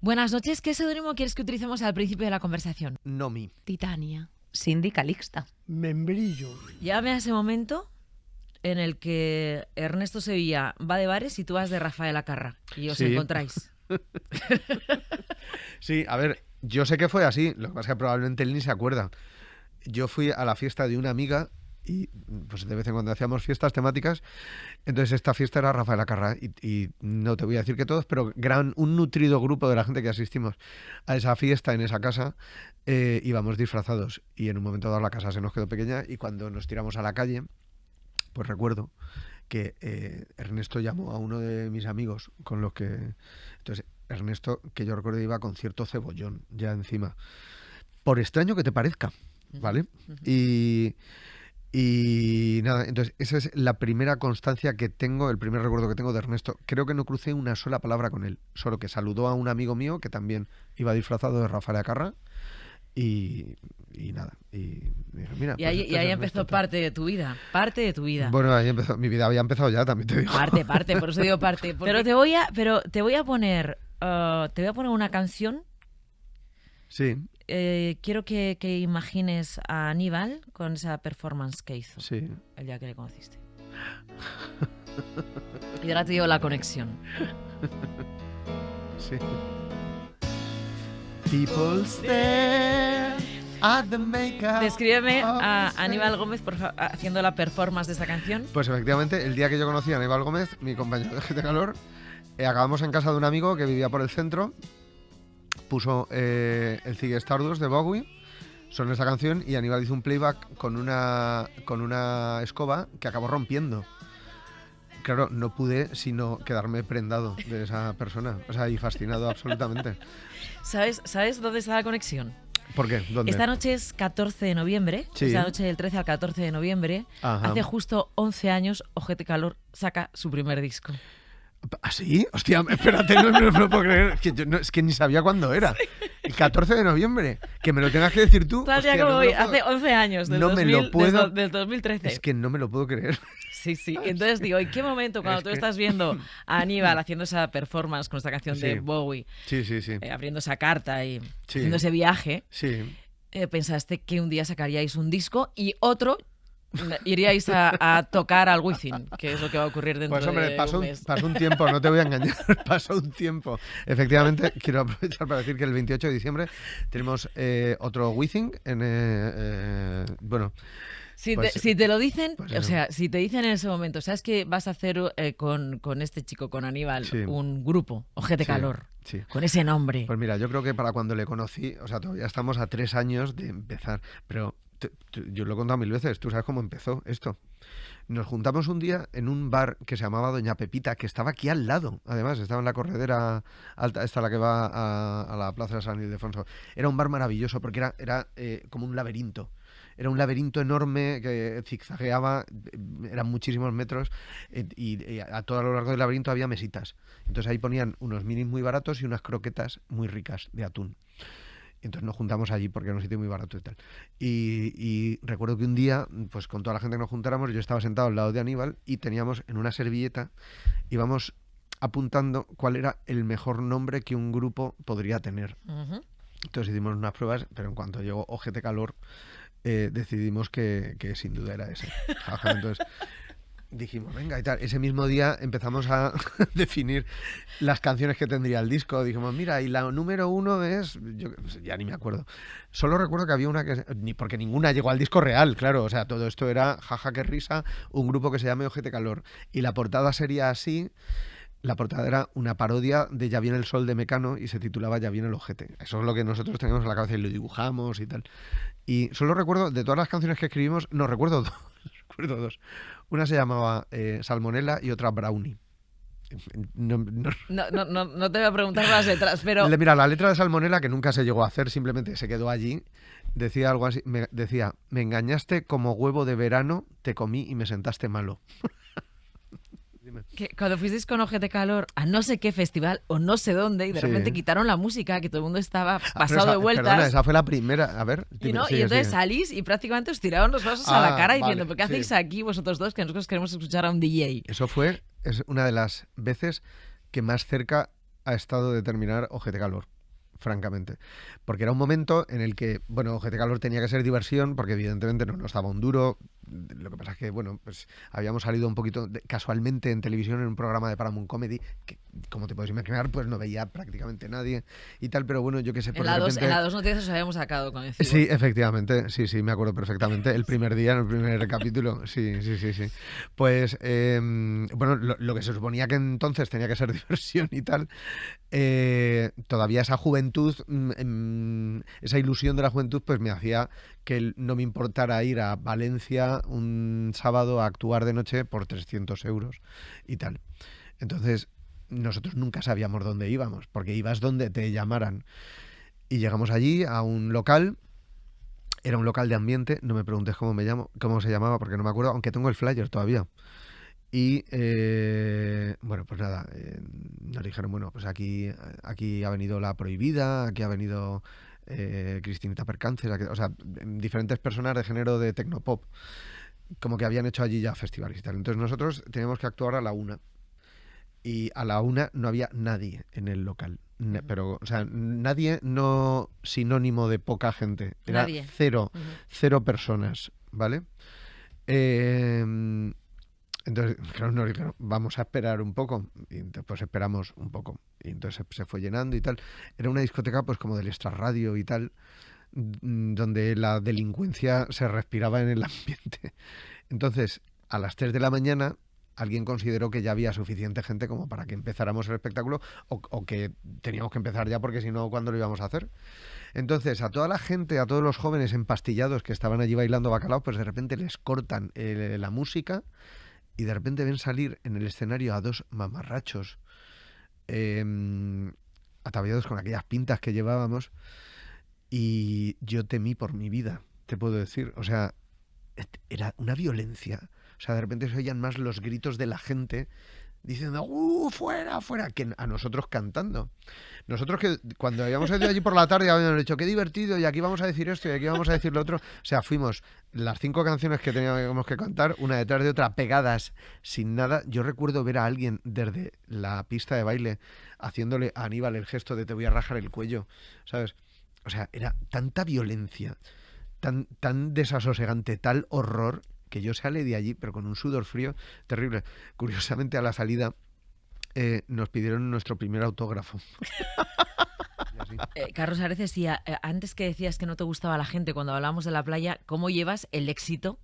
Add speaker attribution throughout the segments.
Speaker 1: Buenas noches. ¿Qué seudónimo quieres que utilicemos al principio de la conversación?
Speaker 2: Nomi.
Speaker 1: Titania.
Speaker 3: Cindy Calixta.
Speaker 4: Membrillo.
Speaker 1: Llámame a ese momento en el que Ernesto Sevilla va de bares y tú vas de Rafael Acarra y os encontráis.
Speaker 2: Sí, a ver, yo sé que fue así, lo que pasa es que probablemente él ni se acuerda. Yo fui a la fiesta de una amiga y pues de vez en cuando hacíamos fiestas temáticas, entonces esta fiesta era Rafael Acarra y no te voy a decir que todos, pero un nutrido grupo de la gente que asistimos a esa fiesta en esa casa íbamos disfrazados y en un momento dado la casa se nos quedó pequeña y cuando nos tiramos a la calle, pues recuerdo que Ernesto llamó a uno de mis amigos con los que... Entonces Ernesto, que yo recuerdo, iba con cierto cebollón ya encima, por extraño que te parezca, ¿vale? Y nada, entonces esa es la primera constancia que tengo, el primer recuerdo que tengo de Ernesto. Creo que no crucé una sola palabra con él, solo que saludó a un amigo mío que también iba disfrazado de Rafael Acarra y nada. Y mira,
Speaker 1: y ahí empezó parte de tu vida,
Speaker 2: Bueno, ahí empezó, mi vida había empezado ya, también te digo.
Speaker 1: Parte, por eso digo parte. Pero te voy a poner una canción.
Speaker 2: Sí.
Speaker 1: Quiero que imagines a Aníbal con esa performance que hizo el día que le conociste. Y ahora te digo la conexión.
Speaker 2: Sí. People stare at the makeup.
Speaker 1: Descríbeme a Aníbal Gómez haciendo la performance de esa canción.
Speaker 2: Pues efectivamente, el día que yo conocí a Aníbal Gómez, mi compañero de GT Calor, acabamos en casa de un amigo que vivía por el centro. Puso el Ziggy Stardust de Bowie, sonó esa canción y Aníbal hizo un playback con una escoba que acabó rompiendo. Claro, no pude sino quedarme prendado de esa persona, o sea, y fascinado absolutamente.
Speaker 1: ¿Sabes dónde está la conexión?
Speaker 2: ¿Por qué? ¿Dónde?
Speaker 1: Esta noche es 14 de noviembre, esta noche del 13 al 14 de noviembre, hace justo 11 años, Ojete Calor saca su primer disco.
Speaker 2: ¿Ah, sí? Hostia, espérate, no me lo puedo creer. Es que ni sabía cuándo era. El 14 de noviembre. Que me lo tengas que decir tú.
Speaker 1: Hostia, como hace 11 años, del 2013.
Speaker 2: Es que no me lo puedo creer.
Speaker 1: Sí. Entonces digo, ¿en qué momento cuando tú estás viendo a Aníbal haciendo esa performance con esta canción de Bowie, abriendo esa carta y haciendo ese viaje, pensaste que un día sacaríais un disco y otro iríais a tocar al Wizzing, que es lo que va a ocurrir dentro de un mes?
Speaker 2: Pasó un tiempo, no te voy a engañar, pasó un tiempo. Efectivamente, quiero aprovechar para decir que el 28 de diciembre tenemos otro Wizzing
Speaker 1: Si te lo dicen, si te dicen en ese momento, ¿sabes que vas a hacer con este chico, con Aníbal, un grupo, Ojete Calor, con ese nombre?
Speaker 2: Pues mira, yo creo que para cuando le conocí, o sea, todavía estamos a 3 años de empezar, pero yo lo he contado 1000 veces, tú sabes cómo empezó esto. Nos juntamos un día en un bar que se llamaba Doña Pepita, que estaba aquí al lado, además, estaba en la corredera alta, esta la que va a la plaza de San Ildefonso. Era un bar maravilloso porque era como un laberinto. Era un laberinto enorme que zigzagueaba, eran muchísimos metros y a todo lo largo del laberinto había mesitas. Entonces ahí ponían unos minis muy baratos y unas croquetas muy ricas de atún. Entonces nos juntamos allí porque era un sitio muy barato y tal. Y recuerdo que un día, pues con toda la gente que nos juntáramos, yo estaba sentado al lado de Aníbal y teníamos en una servilleta, íbamos apuntando cuál era el mejor nombre que un grupo podría tener. Entonces hicimos unas pruebas, pero en cuanto llegó Ojete Calor, decidimos que sin duda era ese. Entonces dijimos, venga y tal. Ese mismo día empezamos a definir las canciones que tendría el disco. Dijimos, mira, y la número 1 es... ya ni me acuerdo. Solo recuerdo que había una que... porque ninguna llegó al disco real, claro. O sea, todo esto era, jaja, qué risa, un grupo que se llame Ojete Calor. Y la portada sería así... La portada era una parodia de Ya viene el sol de Mecano y se titulaba Ya viene el ojete. Eso es lo que nosotros teníamos en la cabeza y lo dibujamos y tal. Y solo recuerdo, de todas las canciones que escribimos, recuerdo dos. Una se llamaba Salmonella y otra Brownie.
Speaker 1: No te voy a preguntar las letras, pero...
Speaker 2: Mira, la letra de Salmonella, que nunca se llegó a hacer, simplemente se quedó allí, decía algo así, decía, me engañaste como huevo de verano, te comí y me sentaste malo.
Speaker 1: Que cuando fuisteis con Ojete Calor a no sé qué festival o no sé dónde y de repente quitaron la música, que todo el mundo estaba pasado de vueltas.
Speaker 2: Perdona, esa fue la primera. A ver.
Speaker 1: Y entonces salís y prácticamente os tiraron los vasos a la cara diciendo, ¿pero qué hacéis aquí vosotros dos que nosotros queremos escuchar a un DJ?
Speaker 2: Eso es una de las veces que más cerca ha estado de terminar Ojete Calor, francamente. Porque era un momento en el que, bueno, Ojete Calor tenía que ser diversión, porque evidentemente no nos daba un duro. Lo que pasa es que, bueno, pues habíamos salido un poquito casualmente en televisión en un programa de Paramount Comedy, que, como te puedes imaginar, pues no veía prácticamente nadie y tal, pero bueno, yo qué sé,
Speaker 1: por en la 2 noticias os habíamos sacado con el
Speaker 2: Sí, efectivamente, sí, me acuerdo perfectamente. El primer día, en el primer capítulo, sí. Pues, bueno, lo que se suponía que entonces tenía que ser diversión y tal, todavía esa juventud, esa ilusión de la juventud, pues me hacía que no me importara ir a Valencia un sábado a actuar de noche por 300 euros y tal. Entonces, nosotros nunca sabíamos dónde íbamos, porque ibas donde te llamaran. Y llegamos allí a un local, era un local de ambiente, no me preguntes cómo se llamaba, porque no me acuerdo, aunque tengo el flyer todavía. Y bueno, pues nada, nos dijeron, bueno, pues aquí ha venido La Prohibida, aquí ha venido Cristinita Percances, o sea, diferentes personas de género de tecnopop, como que habían hecho allí ya festivales y tal. Entonces nosotros teníamos que actuar a la 1. Y a la 1 no había nadie en el local. Pero, o sea, nadie no sinónimo de poca gente. Era nadie. Cero personas, ¿vale? Entonces, claro, nos dijeron, vamos a esperar un poco. Y entonces, pues esperamos un poco. Y entonces se fue llenando y tal. Era una discoteca, pues como del extrarradio y tal, donde la delincuencia se respiraba en el ambiente. Entonces, a las 3 de la mañana, alguien consideró que ya había suficiente gente como para que empezáramos el espectáculo o que teníamos que empezar ya, porque si no, ¿cuándo lo íbamos a hacer? Entonces, a toda la gente, a todos los jóvenes empastillados que estaban allí bailando bacalao, pues de repente les cortan la música y de repente ven salir en el escenario a 2 mamarrachos ataviados con aquellas pintas que llevábamos, y yo temí por mi vida, te puedo decir. O sea, era una violencia. O sea, de repente se oían más los gritos de la gente diciendo fuera, fuera, que a nosotros cantando. Nosotros, que cuando habíamos ido allí por la tarde habíamos dicho, qué divertido, y aquí vamos a decir esto y aquí vamos a decir lo otro. O sea, fuimos las 5 canciones que teníamos que cantar, una detrás de otra, pegadas, sin nada. Yo recuerdo ver a alguien desde la pista de baile haciéndole a Aníbal el gesto de te voy a rajar el cuello, ¿sabes? O sea, era tanta violencia, tan desasosegante, tal horror, que yo salí de allí, pero con un sudor frío terrible. Curiosamente, a la salida nos pidieron nuestro primer autógrafo.
Speaker 1: Carlos Areces, sí, antes que decías que no te gustaba la gente cuando hablábamos de la playa, ¿cómo llevas el éxito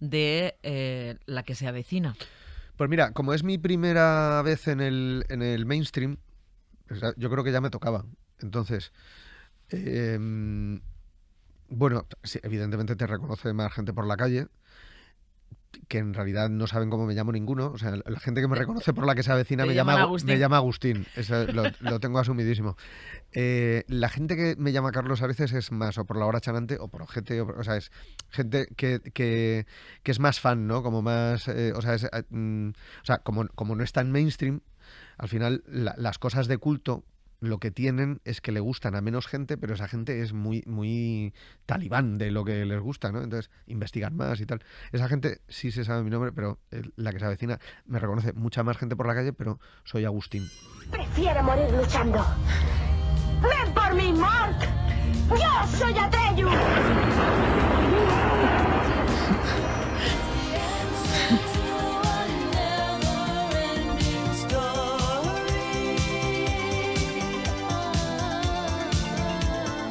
Speaker 1: de La que se avecina?
Speaker 2: Pues mira, como es mi primera vez en el mainstream, yo creo que ya me tocaba. Entonces, bueno, sí, evidentemente te reconoce más gente por la calle, que en realidad no saben cómo me llamo ninguno. O sea, la gente que me reconoce por La que se avecina me llama Agustín. Eso lo tengo asumidísimo. La gente que me llama Carlos Areces es más o por La Hora Chanante o por Ojete, o sea, es gente que es más fan, ¿no? Como más, o sea, como no está en mainstream, al final las cosas de culto lo que tienen es que le gustan a menos gente, pero esa gente es muy, muy talibán de lo que les gusta, ¿no? Entonces investigan más y tal. Esa gente sí se sabe mi nombre, pero La que se avecina me reconoce mucha más gente por la calle, pero soy Agustín.
Speaker 3: Prefiero morir luchando. ¡Ven por mí, Mark! ¡Yo soy Atreyu!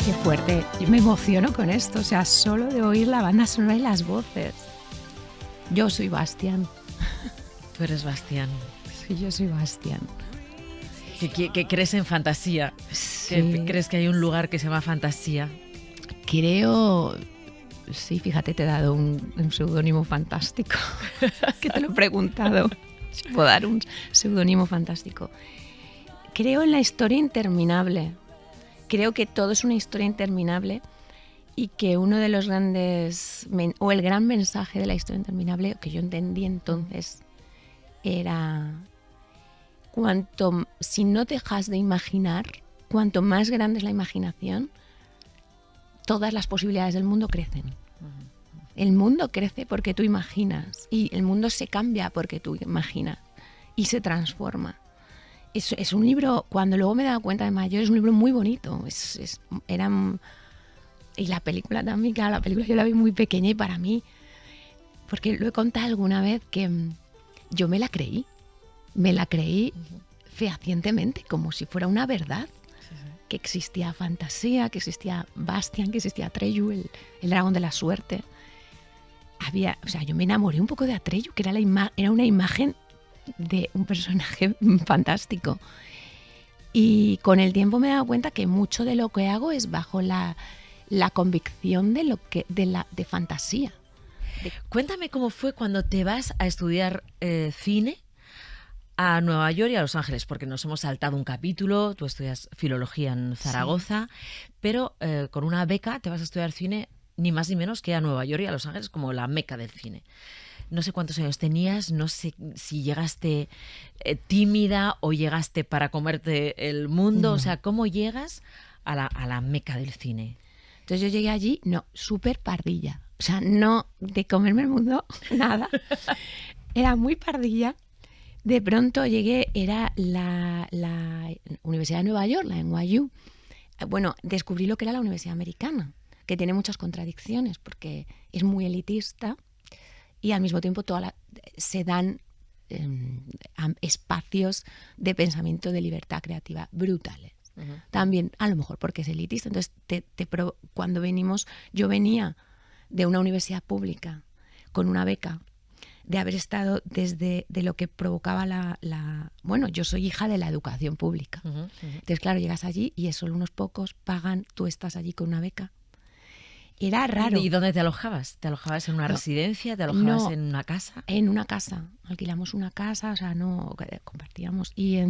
Speaker 4: Qué fuerte. Yo me emociono con esto, o sea, solo de oír la banda sonora y las voces. Yo soy Bastián.
Speaker 1: Tú eres Bastián.
Speaker 4: Sí, yo soy Bastián.
Speaker 1: ¿Que crees en fantasía?
Speaker 4: Sí.
Speaker 1: ¿Que crees que hay un lugar que se llama fantasía?
Speaker 4: Creo... Sí, fíjate, te he dado un seudónimo fantástico. Que te lo he preguntado. Si puedo dar un seudónimo fantástico. Creo en la historia interminable. Creo que todo es una historia interminable y que uno de los grandes, o el gran mensaje de la historia interminable, que yo entendí entonces, era si no dejas de imaginar, cuanto más grande es la imaginación, todas las posibilidades del mundo crecen. El mundo crece porque tú imaginas y el mundo se cambia porque tú imaginas y se transforma. Es un libro, cuando luego me he dado cuenta de mayor, es un libro muy bonito. Y la película también, claro, la película yo la vi muy pequeña y para mí, porque lo he contado alguna vez, que yo me la creí fehacientemente, como si fuera una verdad, que existía fantasía, que existía Bastian, que existía Atreyu, el dragón de la suerte. Yo me enamoré un poco de Atreyu, que era una imagen de un personaje fantástico. Y con el tiempo me he dado cuenta que mucho de lo que hago es bajo la convicción de fantasía.
Speaker 1: Cuéntame cómo fue cuando te vas a estudiar cine a Nueva York y a Los Ángeles, porque nos hemos saltado un capítulo. Tú estudias filología en Zaragoza, sí. Pero con una beca te vas a estudiar cine ni más ni menos que a Nueva York y a Los Ángeles, como la meca del cine. No sé cuántos años tenías, no sé si llegaste tímida o llegaste para comerte el mundo. No. O sea, ¿cómo llegas a la meca del cine?
Speaker 4: Entonces yo llegué allí, súper pardilla. O sea, no de comerme el mundo, nada. Era muy pardilla. De pronto llegué, era la Universidad de Nueva York, la NYU. Bueno, descubrí lo que era la Universidad Americana, que tiene muchas contradicciones porque es muy elitista y al mismo tiempo se dan espacios de pensamiento de libertad creativa brutales. Uh-huh. También, a lo mejor porque es elitista. Entonces, cuando yo venía de una universidad pública con una beca, de haber estado de lo que provocaba bueno, yo soy hija de la educación pública. Uh-huh, uh-huh. Entonces, claro, llegas allí y solo unos pocos pagan, tú estás allí con una beca. Era raro.
Speaker 1: ¿Y dónde te alojabas? ¿Te alojabas en una residencia? ¿Te alojabas en una casa?
Speaker 4: En una casa. Alquilamos una casa, o sea, no compartíamos. Y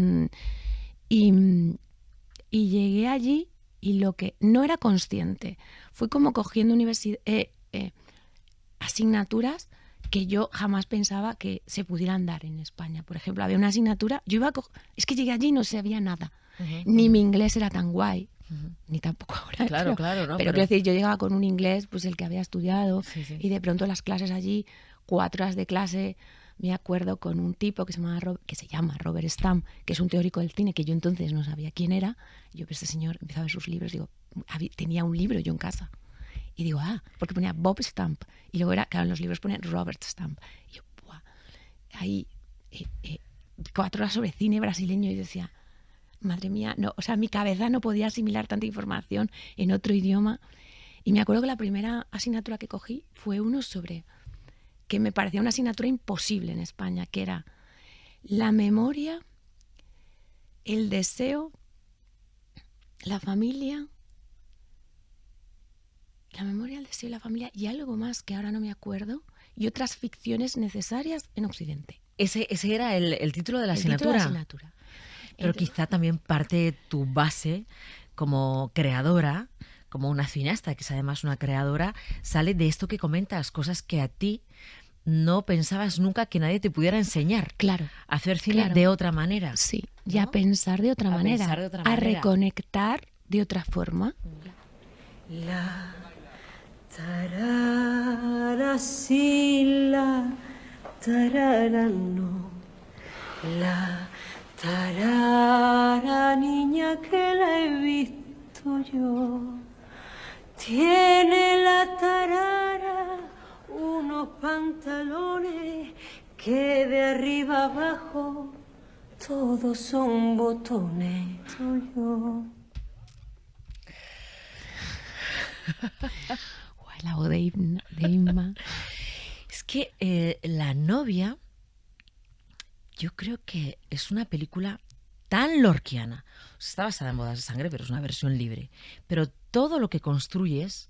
Speaker 4: llegué allí y lo que no era consciente, fui como cogiendo asignaturas que yo jamás pensaba que se pudieran dar en España. Por ejemplo, había una asignatura, es que llegué allí y no sabía nada. Uh-huh. Ni mi inglés era tan guay, uh-huh. Ni tampoco ahora.
Speaker 1: Claro,
Speaker 4: pero quiero decir, yo llegaba con un inglés, pues el que había estudiado, sí. Y de pronto las clases allí, 4 horas de clase, me acuerdo con un tipo que se llama Robert Stamp, que es un teórico del cine, que yo entonces no sabía quién era. Yo, este señor, empezaba a ver sus libros, digo, tenía un libro yo en casa. Y digo, porque ponía Bob Stamp. Y luego claro, en los libros ponían Robert Stamp. Y yo, ¡buah! Ahí, 4 horas sobre cine brasileño. Y yo decía, madre mía, no, o sea, mi cabeza no podía asimilar tanta información en otro idioma. Y me acuerdo que la primera asignatura que cogí fue uno que me parecía una asignatura imposible en España, que era la memoria, el deseo, la familia... La memoria, el deseo y la familia y algo más que ahora no me acuerdo, y otras ficciones necesarias en Occidente.
Speaker 1: Ese era el título de la asignatura.
Speaker 4: Título de la asignatura.
Speaker 1: Pero quizá también parte de tu base como creadora, como una cineasta, que es además una creadora, sale de esto que comentas, cosas que a ti no pensabas nunca que nadie te pudiera enseñar.
Speaker 4: Claro.
Speaker 1: A hacer cine de otra manera.
Speaker 4: Sí, ¿no? Y a pensar de otra manera. A reconectar de otra forma.
Speaker 5: La tarara sí, la tarara no. La tarara niña que la he visto yo. Tiene la tarara unos pantalones que de arriba abajo todos son botones. Soy yo.
Speaker 4: La voz de Inma.
Speaker 1: Es que La novia, yo creo que es una película tan lorquiana. O sea, está basada en Bodas de Sangre, pero es una versión libre. Pero todo lo que construyes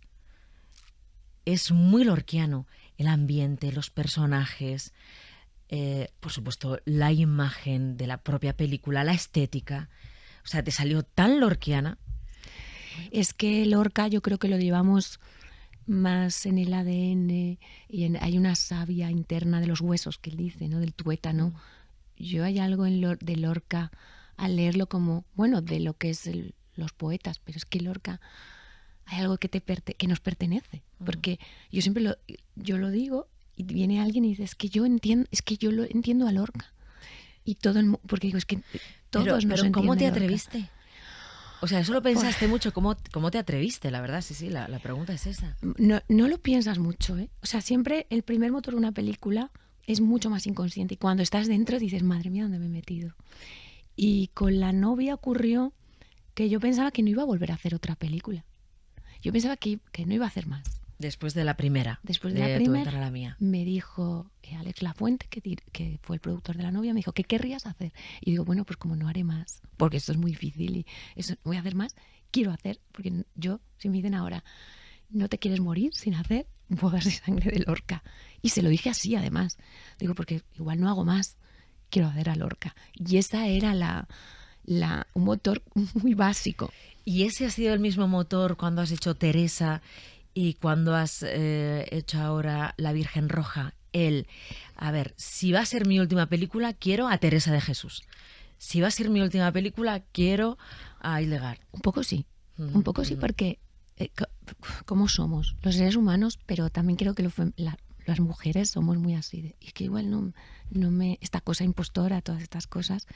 Speaker 1: es muy lorquiano. El ambiente, los personajes, por supuesto, la imagen de la propia película, la estética. O sea, te salió tan lorquiana.
Speaker 4: Es que Lorca yo creo que lo llevamos más en el ADN y hay una savia interna de los huesos que él dice, ¿no? Del tuétano. Yo hay algo de Lorca al leerlo como, bueno, de lo que es los poetas, pero es que Lorca hay algo que nos pertenece, porque yo siempre lo digo y viene alguien y dice, es que yo lo entiendo a Lorca. Y todo porque digo, es que Todos nos
Speaker 1: pero ¿cómo te
Speaker 4: entiende
Speaker 1: atreviste? O sea, eso lo pensaste mucho. ¿Cómo te atreviste? La verdad, sí, la pregunta es esa.
Speaker 4: No lo piensas mucho, ¿eh? O sea, siempre el primer motor de una película es mucho más inconsciente. Y cuando estás dentro dices, madre mía, ¿dónde me he metido? Y con La novia ocurrió que yo pensaba que no iba a volver a hacer otra película. Yo pensaba que no iba a hacer más.
Speaker 1: Después de la primera.
Speaker 4: Después de la primera,
Speaker 1: la mía.
Speaker 4: me dijo Alex Lafuente, que fue el productor de La novia, me dijo, ¿qué querrías hacer? Y digo, bueno, pues como no haré más, porque esto es muy difícil y eso, voy a hacer más, quiero hacer, porque yo, si me dicen ahora, ¿no te quieres morir sin hacer Bodas de sangre de Lorca? Y se lo dije así, además. Digo, porque igual no hago más, quiero hacer a Lorca. Y esa era un motor muy básico.
Speaker 1: ¿Y ese ha sido el mismo motor cuando has hecho Teresa y cuando has hecho ahora La Virgen Roja? A ver, si va a ser mi última película, quiero a Teresa de Jesús. Si va a ser mi última película, quiero a Hildegard.
Speaker 4: Un poco sí, porque ¿cómo somos los seres humanos? Pero también creo que las mujeres somos muy así. Y es que igual no esta cosa impostora, todas estas cosas,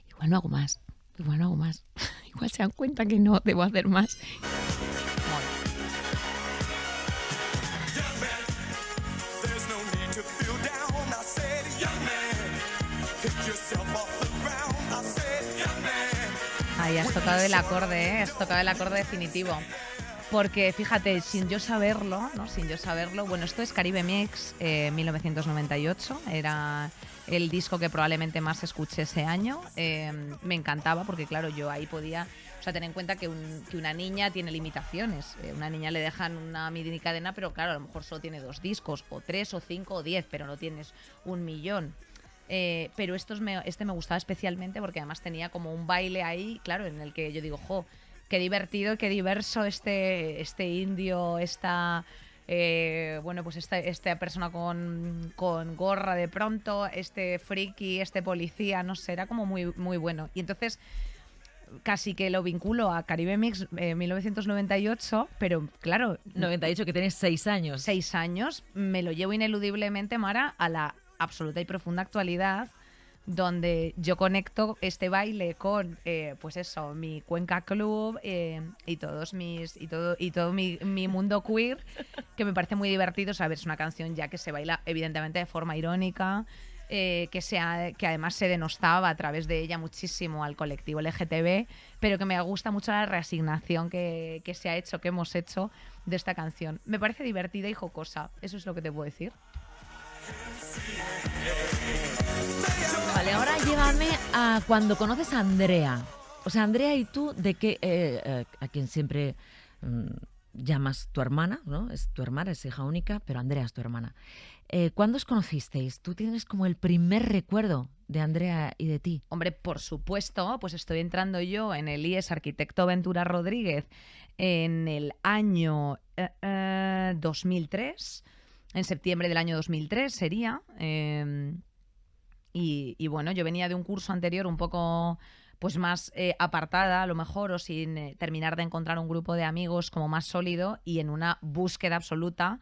Speaker 4: igual no hago más. Igual se dan cuenta que no debo hacer más.
Speaker 6: Ahí has tocado el acorde, ¿eh? Has tocado el acorde definitivo. Porque fíjate, sin yo saberlo, bueno, esto es Caribe Mix 1998, era el disco que probablemente más escuché ese año. Me encantaba porque, claro, yo ahí podía, o sea, tener en cuenta que una niña tiene limitaciones. Una niña le dejan una mini cadena, pero claro, a lo mejor solo tiene 2 discos, o 3, o 5, o 10, pero no tienes 1.000.000. Pero este me gustaba especialmente porque además tenía como un baile ahí, claro, en el que yo digo, jo, qué divertido, qué diverso este indio, esta persona con gorra de pronto, este friki, este policía, no sé, era como muy, muy bueno. Y entonces casi que lo vinculo a Caribe Mix 1998, pero claro...
Speaker 1: 98, que tienes 6 años.
Speaker 6: 6 años, me lo llevo ineludiblemente, Mara, a la absoluta y profunda actualidad, donde yo conecto este baile con pues eso, mi Cuenca Club y todo mi mundo queer, que me parece muy divertido. Saber, es una canción ya que se baila evidentemente de forma irónica, que además se denostaba a través de ella muchísimo al colectivo LGTB, pero que me gusta mucho la reasignación que hemos hecho de esta canción. Me parece divertida y jocosa, eso es lo que te puedo decir.
Speaker 1: Vale, ahora llévame a cuando conoces a Andrea. O sea, Andrea y tú, de que a quien siempre llamas tu hermana, ¿no? Es tu hermana, es hija única, pero Andrea es tu hermana. ¿Cuándo os conocisteis? ¿Tú tienes como el primer recuerdo de Andrea y de ti?
Speaker 6: Hombre, por supuesto, pues estoy entrando yo en el IES Arquitecto Ventura Rodríguez en el año 2003, en septiembre del año 2003 sería. Y bueno, yo venía de un curso anterior un poco pues más apartada a lo mejor, o sin terminar de encontrar un grupo de amigos como más sólido, y en una búsqueda absoluta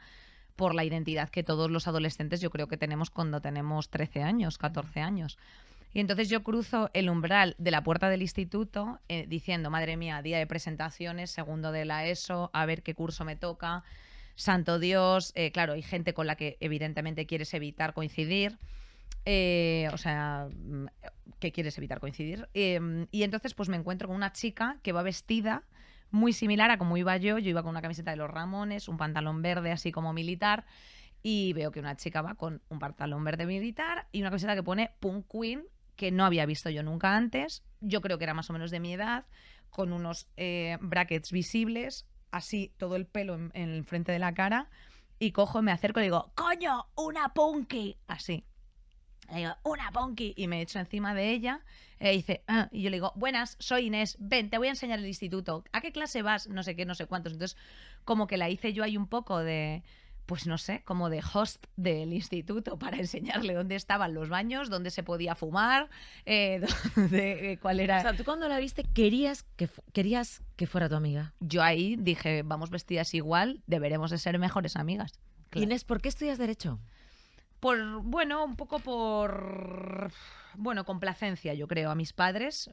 Speaker 6: por la identidad que todos los adolescentes yo creo que tenemos cuando tenemos 13 años, 14 años. Y entonces yo cruzo el umbral de la puerta del instituto diciendo, madre mía, día de presentaciones, segundo de la ESO, a ver qué curso me toca, santo Dios, claro, hay gente con la que evidentemente quieres evitar coincidir. O sea, que quieres evitar coincidir. Y entonces pues me encuentro con una chica que va vestida muy similar a como iba yo. Yo iba con una camiseta de los Ramones, un pantalón verde así como militar, y veo que una chica va con un pantalón verde militar y una camiseta que pone Punk Queen, que no había visto yo nunca antes. Yo creo que era más o menos de mi edad, con unos brackets visibles, así todo el pelo en el frente de la cara, y cojo, me acerco y digo, ¡coño, una punky! Así. Le digo, una punky, y me echo encima de ella. Dice, y yo le digo, buenas, soy Inés, ven, te voy a enseñar el instituto. ¿A qué clase vas? No sé qué, no sé cuántos. Entonces, como que la hice yo ahí un poco de, pues no sé, como de host del instituto, para enseñarle dónde estaban los baños, dónde se podía fumar, cuál era...
Speaker 1: O sea, tú cuando la viste querías que fuera tu amiga.
Speaker 6: Yo ahí dije, vamos vestidas igual, deberemos de ser mejores amigas. Claro.
Speaker 1: Inés, ¿por qué estudias Derecho?
Speaker 6: un poco por complacencia, yo creo, a mis padres.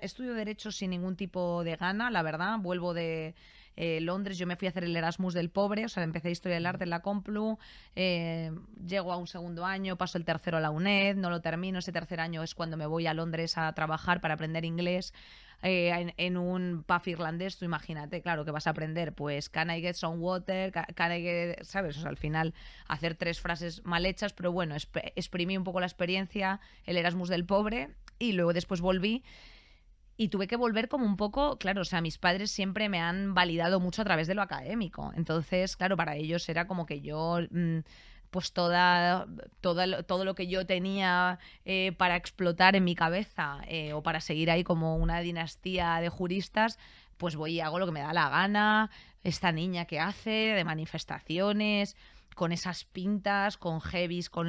Speaker 6: Estudio Derecho sin ningún tipo de gana, la verdad. Vuelvo de Londres, yo me fui a hacer el Erasmus del pobre, o sea, empecé Historia del Arte en la Complu, llego a un segundo año, paso el tercero a la UNED, no lo termino, ese tercer año es cuando me voy a Londres a trabajar para aprender inglés. En un pub irlandés, tú imagínate, claro, que vas a aprender, pues, can I get some water, can I get, ¿sabes? O sea, al final, hacer 3 frases mal hechas, pero bueno, exprimí un poco la experiencia, el Erasmus del pobre, y luego después volví, y tuve que volver como un poco, claro, o sea, mis padres siempre me han validado mucho a través de lo académico, entonces, claro, para ellos era como que yo... pues todo lo que yo tenía para explotar en mi cabeza o para seguir ahí como una dinastía de juristas, pues voy y hago lo que me da la gana. Esta niña que hace de manifestaciones, con esas pintas, con heavies, con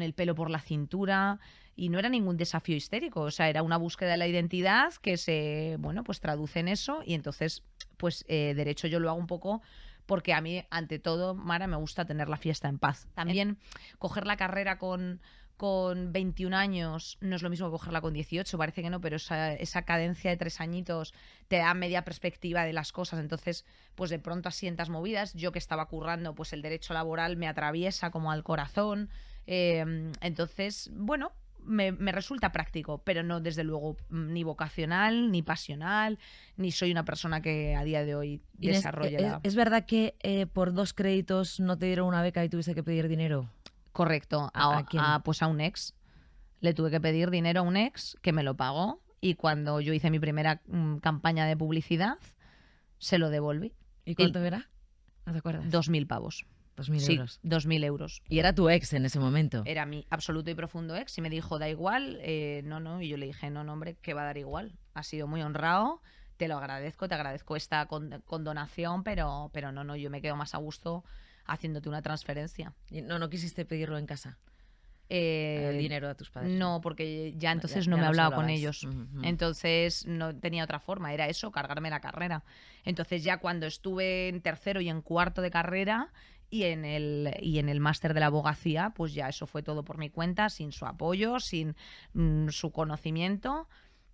Speaker 6: el pelo por la cintura, y no era ningún desafío histérico, o sea, era una búsqueda de la identidad que se, pues traduce en eso, y entonces, pues Derecho yo lo hago un poco... porque a mí, ante todo, Mara, me gusta tener la fiesta en paz. También coger la carrera con 21 años no es lo mismo que cogerla con 18, parece que no, pero esa cadencia de 3 añitos te da media perspectiva de las cosas, entonces pues de pronto asientas movidas. Yo que estaba currando, pues el derecho laboral me atraviesa como al corazón, entonces, bueno... Me resulta práctico, pero no desde luego ni vocacional, ni pasional, ni soy una persona que a día de hoy desarrolle
Speaker 1: ¿Es verdad que por 2 créditos no te dieron una beca y tuviste que pedir dinero?
Speaker 6: Correcto.
Speaker 1: ¿A quién?
Speaker 6: Pues a un ex. Le tuve que pedir dinero a un ex que me lo pagó, y cuando yo hice mi primera campaña de publicidad, se lo devolví.
Speaker 1: ¿Y cuánto era? ¿No te acuerdas?
Speaker 6: 2.000 pavos.
Speaker 1: 2.000 euros.
Speaker 6: Sí, 2.000 euros.
Speaker 1: ¿Y era tu ex en ese momento?
Speaker 6: Era mi absoluto y profundo ex, y me dijo, da igual, no, y yo le dije, no, hombre, que va a dar igual. Has sido muy honrado, te lo agradezco, te agradezco esta condonación, pero no, yo me quedo más a gusto haciéndote una transferencia.
Speaker 1: ¿Y no quisiste pedirlo en casa? El dinero a tus padres.
Speaker 6: No, porque ya entonces no me hablaba con ellos. Entonces no tenía otra forma, era eso, cargarme la carrera. Entonces ya cuando estuve en tercero y en cuarto de carrera... Y en el máster de la abogacía, pues ya eso fue todo por mi cuenta, sin su apoyo, sin su conocimiento.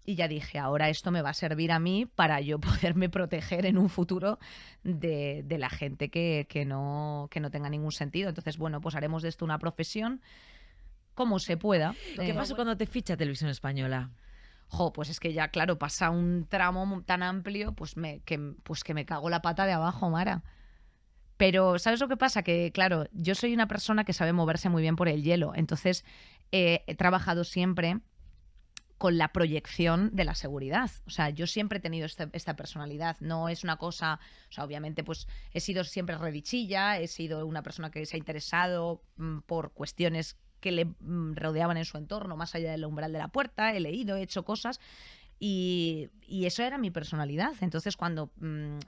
Speaker 6: Y ya dije, ahora esto me va a servir a mí para yo poderme proteger en un futuro de la gente que no tenga ningún sentido. Entonces, bueno, pues haremos de esto una profesión como se pueda.
Speaker 1: ¿Qué pasó cuando te ficha Televisión Española?
Speaker 6: Pues es que ya, claro, pasa un tramo tan amplio, pues que me cago la pata de abajo, Mara. Pero, ¿sabes lo que pasa? Que, claro, yo soy una persona que sabe moverse muy bien por el hielo. Entonces, he trabajado siempre con la proyección de la seguridad. O sea, yo siempre he tenido esta personalidad. No es una cosa... O sea, obviamente, pues he sido siempre redichilla, he sido una persona que se ha interesado por cuestiones que le rodeaban en su entorno, más allá del umbral de la puerta. He leído, he hecho cosas... Y eso era mi personalidad. Entonces, cuando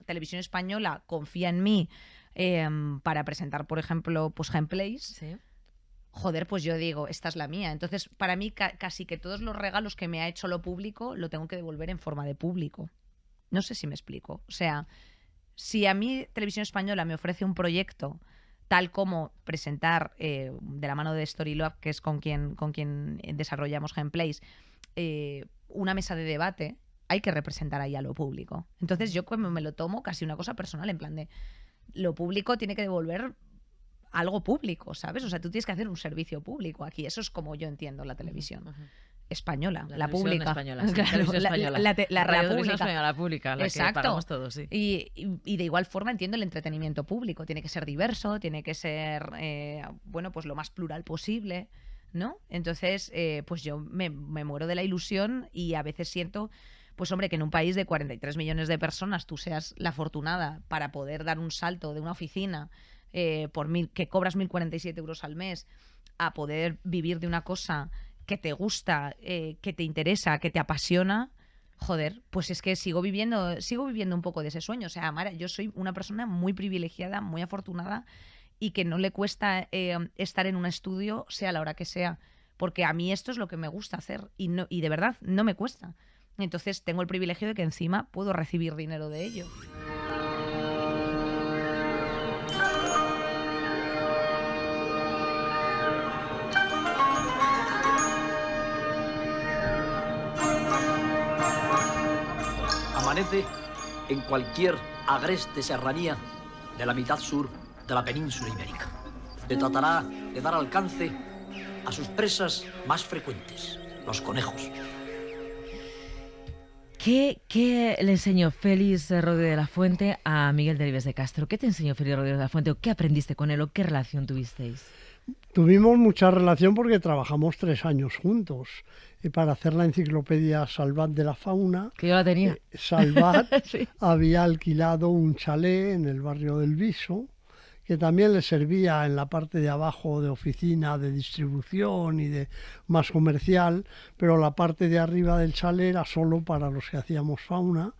Speaker 6: Televisión Española confía en mí para presentar, por ejemplo, pues Gameplays,
Speaker 1: ¿sí?
Speaker 6: Pues yo digo, esta es la mía. Entonces, para mí, casi que todos los regalos que me ha hecho lo público lo tengo que devolver en forma de público. No sé si me explico. O sea, si a mí Televisión Española me ofrece un proyecto tal como presentar de la mano de Storylove, que es con quien desarrollamos Gameplays, una mesa de debate, hay que representar ahí a lo público. Entonces yo como me lo tomo casi una cosa personal, en plan de lo público tiene que devolver algo público, ¿sabes? O sea, tú tienes que hacer un servicio público aquí. Eso es como yo entiendo la televisión. española, la pública.
Speaker 1: Española, sí,
Speaker 6: claro,
Speaker 1: española.
Speaker 6: La
Speaker 1: radio
Speaker 6: pública.
Speaker 1: Española, la pública, la
Speaker 6: exacto.
Speaker 1: que pagamos todos, sí.
Speaker 6: Y de igual forma entiendo el entretenimiento público. Tiene que ser diverso, tiene que ser, bueno, pues lo más plural posible, ¿no? Entonces, pues yo me muero de la ilusión y a veces siento, pues hombre, que en un país de 43 millones de personas tú seas la afortunada para poder dar un salto de una oficina que cobras 1.047 euros al mes a poder vivir de una cosa que te gusta, que te interesa, que te apasiona. Joder, pues es que sigo viviendo un poco de ese sueño. O sea, Mara, yo soy una persona muy privilegiada, muy afortunada y que no le cuesta estar en un estudio, sea la hora que sea, porque a mí esto es lo que me gusta hacer y de verdad no me cuesta. Entonces tengo el privilegio de que encima puedo recibir dinero de ello.
Speaker 7: permanece en cualquier agreste serranía de la mitad sur de la península ibérica. Se tratará de dar alcance a sus presas más frecuentes, los conejos.
Speaker 1: ¿Qué le enseñó Félix Rodríguez de la Fuente a Miguel Delibes de Castro? ¿Qué te enseñó Félix Rodríguez de la Fuente o qué aprendiste con él o qué relación tuvisteis?
Speaker 8: Tuvimos mucha relación porque trabajamos 3 años juntos. Y para hacer la enciclopedia Salvat de la Fauna,
Speaker 1: que yo la tenía.
Speaker 8: Salvat
Speaker 1: sí.
Speaker 8: había alquilado un chalet en el barrio del Viso, que también le servía en la parte de abajo de oficina, de distribución y de más comercial, pero la parte de arriba del chalet era solo para los que hacíamos fauna,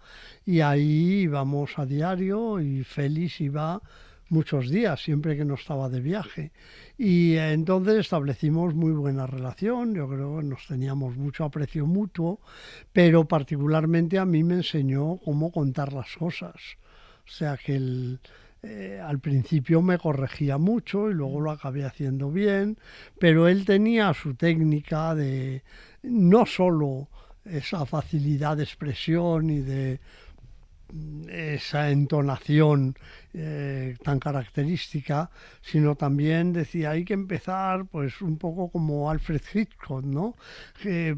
Speaker 8: y ahí íbamos a diario y Félix iba muchos días, siempre que no estaba de viaje. Y entonces establecimos muy buena relación, yo creo que nos teníamos mucho aprecio mutuo, pero particularmente a mí me enseñó cómo contar las cosas. O sea que al principio me corregía mucho y luego lo acabé haciendo bien, pero él tenía su técnica de no solo esa facilidad de expresión y de esa entonación tan característica, sino también decía, hay que empezar pues un poco como Alfred Hitchcock, ¿no?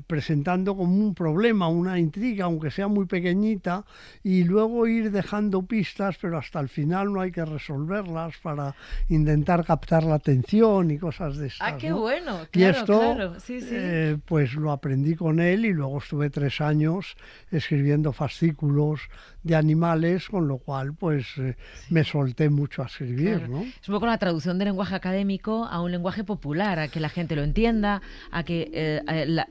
Speaker 8: Presentando como un problema, una intriga, aunque sea muy pequeñita, y luego ir dejando pistas, pero hasta el final no hay que resolverlas para intentar captar la atención y cosas de estas.
Speaker 1: ¡Ah, qué
Speaker 8: ¿no?
Speaker 1: bueno! Claro,
Speaker 8: y esto,
Speaker 1: claro. Sí, sí.
Speaker 8: Pues lo aprendí con él y luego estuve 3 años escribiendo fascículos de animales, con lo cual pues me solté mucho a escribir,
Speaker 1: claro.
Speaker 8: ¿no?
Speaker 1: Es un poco la traducción del lenguaje académico a un lenguaje popular, a que la gente lo entienda, a que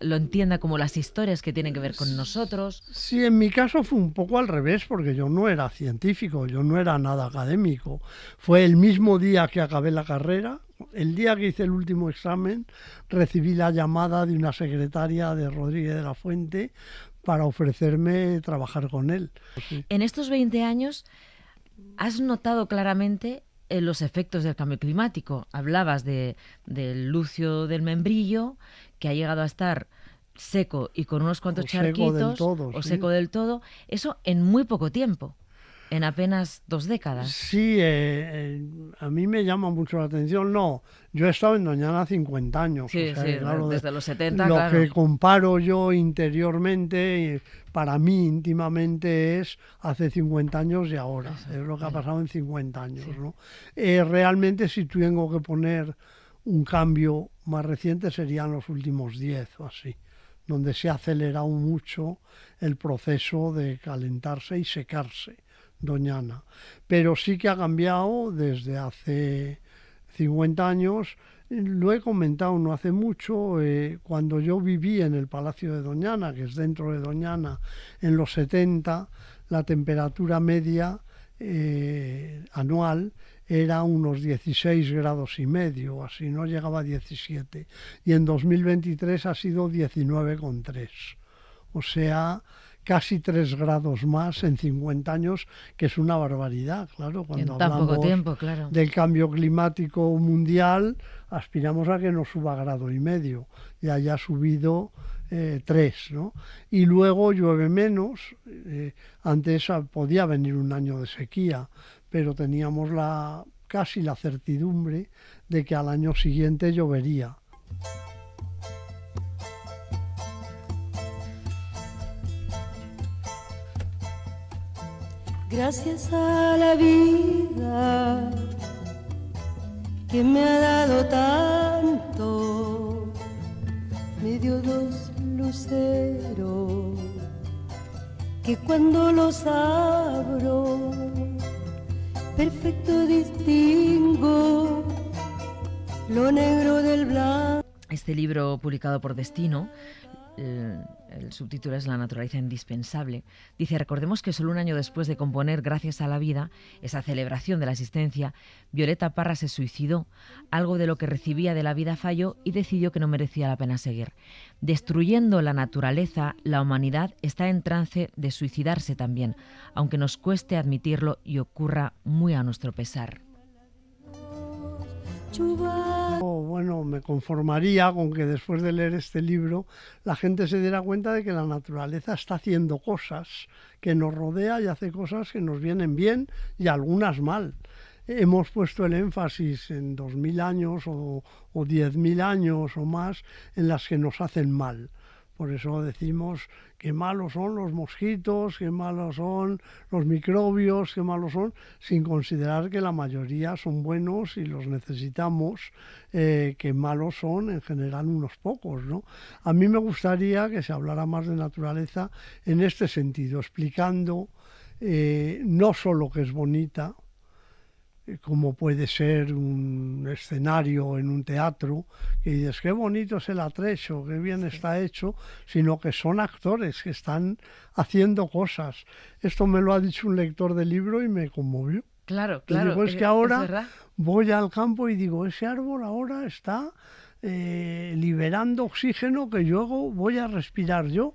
Speaker 1: lo entienda como las historias que tienen que ver con nosotros.
Speaker 8: Sí, en mi caso fue un poco al revés, porque yo no era científico, yo no era nada académico. Fue el mismo día que acabé la carrera, el día que hice el último examen, recibí la llamada de una secretaria de Rodríguez de la Fuente para ofrecerme trabajar con él. Sí.
Speaker 1: En estos 20 años, ¿has notado claramente los efectos del cambio climático? Hablabas del lucio del membrillo, que ha llegado a estar seco y con unos cuantos charquitos,
Speaker 8: o
Speaker 1: seco del todo. Eso en muy poco tiempo, en apenas 2 décadas.
Speaker 8: Sí, a mí me llama mucho la atención. No, yo he estado en Doñana 50 años.
Speaker 1: Sí,
Speaker 8: o sea,
Speaker 1: sí,
Speaker 8: claro,
Speaker 1: desde los 70,
Speaker 8: lo
Speaker 1: claro.
Speaker 8: que comparo yo interiormente, para mí íntimamente, es hace 50 años y ahora. Eso, es lo que ha pasado en 50 años. Sí. ¿No? Realmente, si tengo que poner un cambio más reciente, serían los últimos 10 o así, donde se ha acelerado mucho el proceso de calentarse y secarse Doñana. Pero sí que ha cambiado desde hace 50 años. Lo he comentado no hace mucho, cuando yo viví en el Palacio de Doñana, que es dentro de Doñana, en los 70, la temperatura media anual era unos 16 grados y medio, así, no llegaba a 17. Y en 2023 ha sido 19,3. O sea, casi 3 grados más en 50 años, que es una barbaridad, claro. Cuando
Speaker 1: en tan
Speaker 8: hablamos
Speaker 1: poco tiempo, claro,
Speaker 8: del cambio climático mundial, aspiramos a que no suba 1,5 grados, y haya subido 3, ¿no? Y luego llueve menos. Antes podía venir un año de sequía, pero teníamos casi la certidumbre de que al año siguiente llovería.
Speaker 5: Gracias a la vida que me ha dado tanto, me dio 2 luceros que cuando los abro, perfecto distingo lo negro del blanco.
Speaker 1: Este libro publicado por Destino, el subtítulo es La naturaleza indispensable. Dice, recordemos que solo un año después de componer Gracias a la vida, esa celebración de la existencia, Violeta Parra se suicidó. Algo de lo que recibía de la vida falló y decidió que no merecía la pena seguir. Destruyendo la naturaleza, la humanidad está en trance de suicidarse también, aunque nos cueste admitirlo y ocurra muy a nuestro pesar.
Speaker 8: Bueno, me conformaría con que después de leer este libro la gente se diera cuenta de que la naturaleza está haciendo cosas, que nos rodea y hace cosas que nos vienen bien y algunas mal. Hemos puesto el énfasis en 2000 años o 10.000 años o más en las que nos hacen mal. Por eso decimos qué malos son los mosquitos, qué malos son los microbios, qué malos son, sin considerar que la mayoría son buenos y los necesitamos, que malos son en general unos pocos, ¿no? A mí me gustaría que se hablara más de naturaleza en este sentido, explicando no solo que es bonita, como puede ser un escenario en un teatro, que dices, qué bonito es el atrecho, qué bien está hecho, sino que son actores que están haciendo cosas. Esto me lo ha dicho un lector del libro y me conmovió.
Speaker 1: Claro, claro.
Speaker 8: Digo, es que ahora voy al campo y digo, ese árbol ahora está liberando oxígeno que luego voy a respirar yo